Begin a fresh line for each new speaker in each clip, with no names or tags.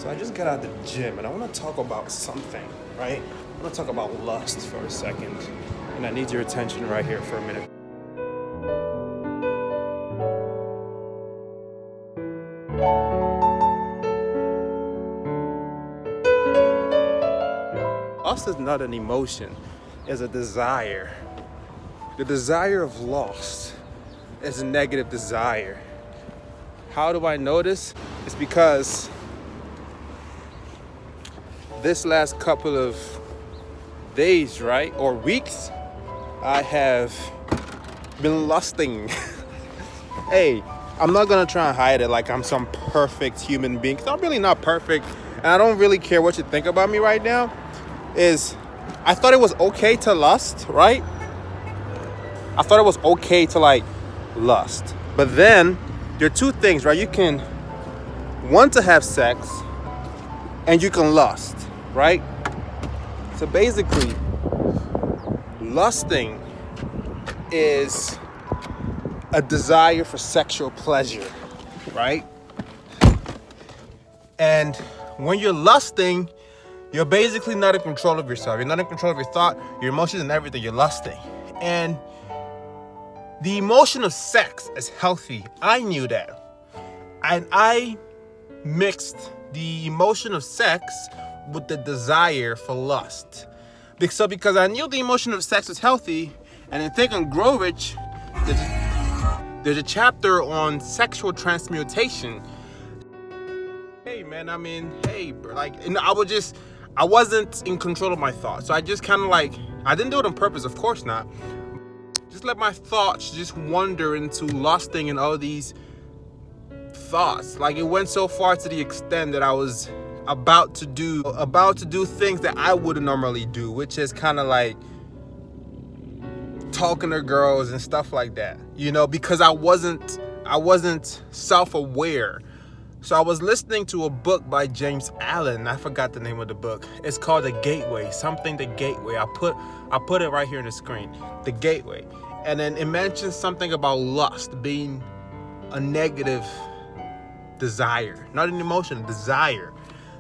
So I just got out of the gym and I want to talk about something, right? I want to talk about lust for a second. And I need your attention right here for a minute. Lust is not an emotion, it's a desire. The desire of lust is a negative desire. How do I know this? It's because this last couple of days, right, or weeks, I have been lusting. Hey, I'm not gonna try and hide it like I'm some perfect human being, because I'm really not perfect, and I don't really care what you think about me right now. I thought it was okay to lust, right? I thought it was okay to lust. But then there are two things, right? You can want to have sex and you can lust, right? So basically, lusting is a desire for sexual pleasure, right? And when you're lusting, you're basically not in control of yourself. You're not in control of your thought, your emotions, and everything. You're lusting. And the emotion of sex is healthy. I knew that. And I mixed the emotion of sex with the desire for lust. Because I knew the emotion of sex was healthy, and in Think and Grow Rich, there's a chapter on sexual transmutation. Hey man, I wasn't in control of my thoughts. So I just kind of I didn't do it on purpose, of course not. Just let my thoughts just wander into lusting and all these thoughts. It went so far to the extent that I was about to do things that I wouldn't normally do, which is kind of talking to girls and stuff like that, because I wasn't self-aware. So I was listening to a book by James Allen. I forgot the name of the book. It's called The Gateway. The Gateway. I put it right here on the screen. The Gateway. And then it mentions something about lust being a negative desire. Not an emotion, a desire.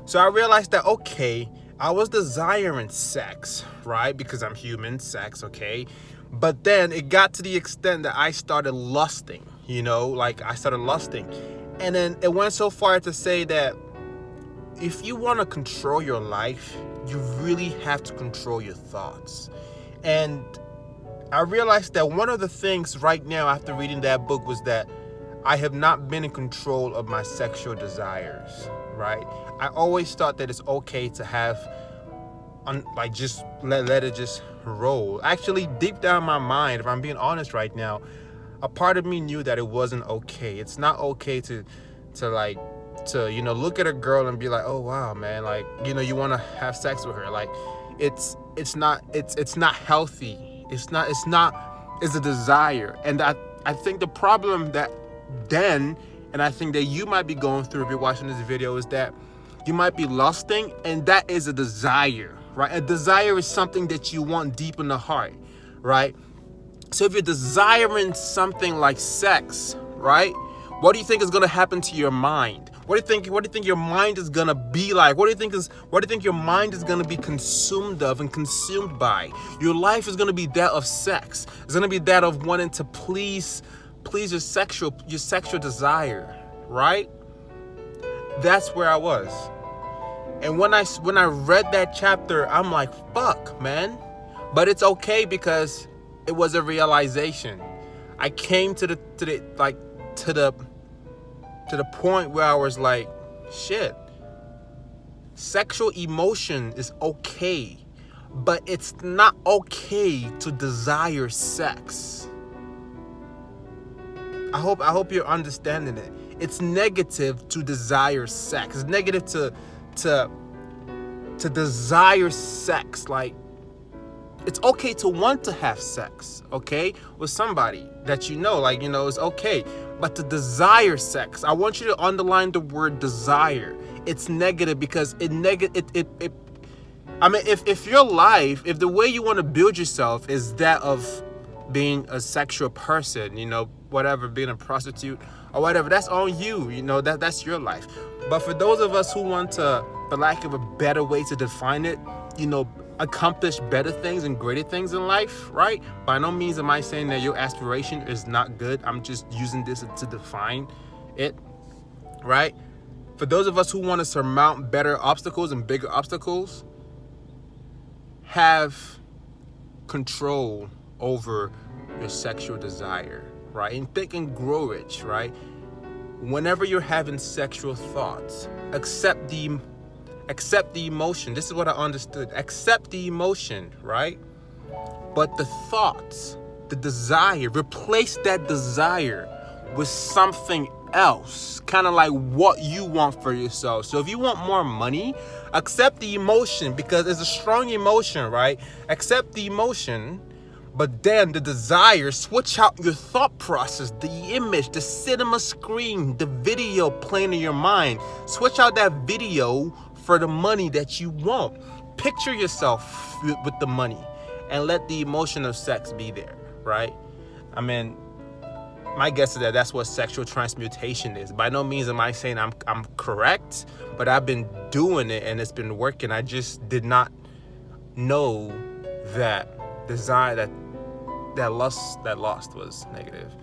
So I realized that, okay, I was desiring sex, right? Because I'm human, sex, okay? But then it got to the extent that I started lusting, I started lusting. And then it went so far to say that if you want to control your life, you really have to control your thoughts. And I realized that one of the things right now after reading that book was that I have not been in control of my sexual desires, right? I always thought that it's okay to have, just let it just roll. Actually, deep down in my mind, if I'm being honest right now, a part of me knew that it wasn't okay. It's not okay to look at a girl and be like, oh wow, man, you want to have sex with her. It's not healthy. It's a desire. And I think the problem that then, and I think that you might be going through if you're watching this video, is that you might be lusting, and that is a desire, right? A desire is something that you want deep in the heart, right? So if you're desiring something like sex, right? What do you think is going to happen to your mind? What do you think your mind is going to be like? What do you think your mind is going to be consumed of and consumed by? Your life is going to be that of sex. It's going to be that of wanting to please your sexual desire, right? That's where I was. And when I read that chapter, I'm like, fuck, man. But it's okay because it was a realization. I came to the point where I was like, shit. Sexual emotion is okay, but it's not okay to desire sex. I hope you're understanding it. It's negative to desire sex. It's negative to desire sex. It's okay to want to have sex, okay, with somebody that it's okay. But to desire sex, I want you to underline the word desire. It's negative because if your life, if the way you want to build yourself is that of being a sexual person, whatever, being a prostitute or whatever, that's on you. You know, that's your life. But for those of us who want to, for lack of a better way to define it, you know, accomplish better things and greater things in life, right? By no means am I saying that your aspiration is not good. I'm just using this to define it, right? For those of us who want to surmount better obstacles and bigger obstacles, have control over your sexual desire, right? And think and grow rich, right? Whenever you're having sexual thoughts, accept the emotion. This is what I understood. Accept the emotion, right? But the thoughts, the desire, replace that desire with something else, kind of like what you want for yourself. So if you want more money, accept the emotion, because it's a strong emotion, right? Accept the emotion, but then the desire, switch out your thought process, the image, the cinema screen, the video playing in your mind. Switch out that video for the money that you want. Picture yourself with the money and let the emotion of sex be there, right? I mean, my guess is that that's what sexual transmutation is. By no means am I saying I'm correct, but I've been doing it and it's been working. I just did not know that desire, that lust was negative.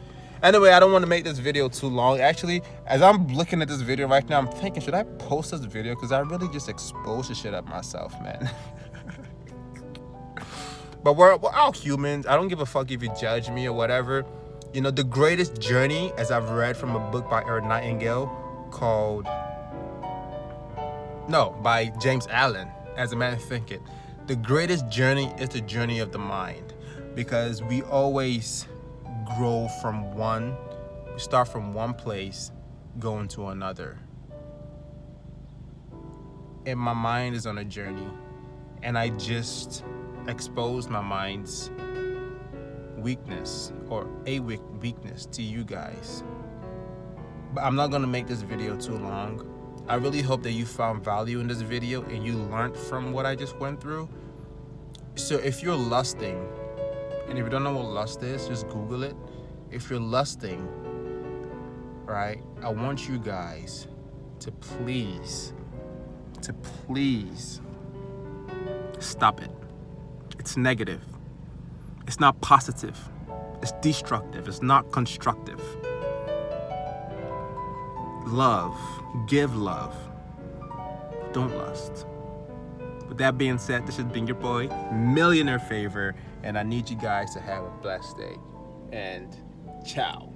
Anyway, I don't want to make this video too long. Actually, as I'm looking at this video right now, I'm thinking, should I post this video? Because I really just exposed the shit up myself, man. But we're all humans. I don't give a fuck if you judge me or whatever. You know, the greatest journey, as I've read from a book by Nightingale by James Allen, As a Man Thinketh. The greatest journey is the journey of the mind, because we always grow from we start from one place, going to another. And my mind is on a journey, and I just exposed my mind's weakness, or a weakness, to you guys. But I'm not gonna make this video too long. I really hope that you found value in this video and you learned from what I just went through. So if you're lusting, and if you don't know what lust is, just Google it. If you're lusting, right, I want you guys to please stop it. It's negative. It's not positive. It's destructive. It's not constructive. Love. Give love. Don't lust. With that being said, this has been your boy, Millionaire Favour, and I need you guys to have a blessed day. And ciao.